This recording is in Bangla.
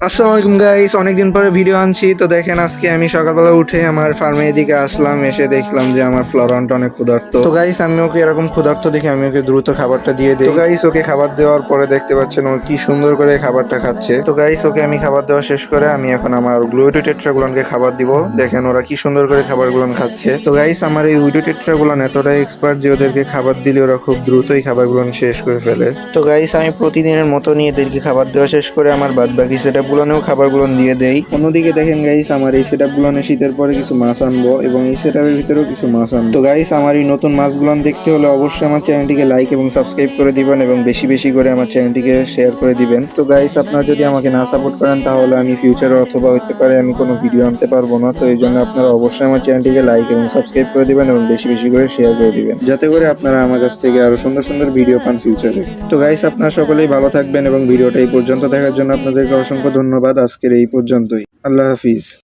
আসসালামু আলাইকুম গাইস, অনেকদিন পরে ভিডিও আনছি। তো দেখেন, আজকে আমি সকালবেলা উঠে আমার ফার্মে এদিকে আসলাম, এসে দেখলাম যে আমার ফ্লোরান্ট অনেক ক্ষুধার্ত। তো গাইস, আমি ওকে এরকম ক্ষুধার্ত দেখে আমি ওকে দ্রুত খাবারটা দিয়ে দিই। তো গাইস, ওকে খাবার দেওয়ার পরে দেখতে পাচ্ছেন ও কি সুন্দর করে খাবারটা খাচ্ছে। তো গাইস, ওকে আমি খাবার দেওয়া শেষ করে আমি এখন আমার গ্লুইডো টেট্রাগুলোকে খাবার দিব। দেখেন ওরা কি সুন্দর করে খাবারগুলো খাচ্ছে। তো গাইস, আমার এই উইডো টেট্রাগুলো এতটাই এক্সপার্ট যে ওদেরকে খাবার দিলে ওরা খুব দ্রুতই খাবারগুলো শেষ করে ফেলে। তো গাইস, আমি প্রতিদিনের মতনই এদেরকে খাবার দেওয়া শেষ করে আমার বাদ বাকি সেটআপ গুলোনেও খাবারগুলো দিয়ে দেই। অন্যদিকে দেখেন গাইস, আমার এই সেটআপ গুলোনে শীতের পরে কিছু মাছ আনবো এবং এই সেটআপের ভিতরেও কিছু মাছ আনবো। তো গাইস, আমার এই নতুন মাছগুলো দেখতে হলে অবশ্যই আমার চ্যানেলটিকে লাইক এবং সাবস্ক্রাইব করে দিবেন এবং বেশি বেশি করে আমার চ্যানেলটিকে শেয়ার করে দিবেন। তো গাইস, আপনারা যদি আমাকে না সাপোর্ট করেন তাহলে আমি ফিউচারে অথবা হতে পারে আমি কোনো ভিডিও আনতে পারবো না। তো এই জন্য আপনারা অবশ্যই আমার চ্যানেলটিকে লাইক এবং সাবস্ক্রাইব করে দিবেন এবং বেশি বেশি করে শেয়ার করে দিবেন, যাতে করে আপনারা আমার কাছ থেকে আরো সুন্দর সুন্দর ভিডিও পান ফিউচারে। তো গাইস, আপনারা সকলেই ভালো থাকবেন এবং ভিডিওটা এই পর্যন্ত দেখার জন্য আপনাদেরকে অসংখ্য ধন্যবাদ। আজকের এই পর্যন্তই। আল্লাহ হাফিজ।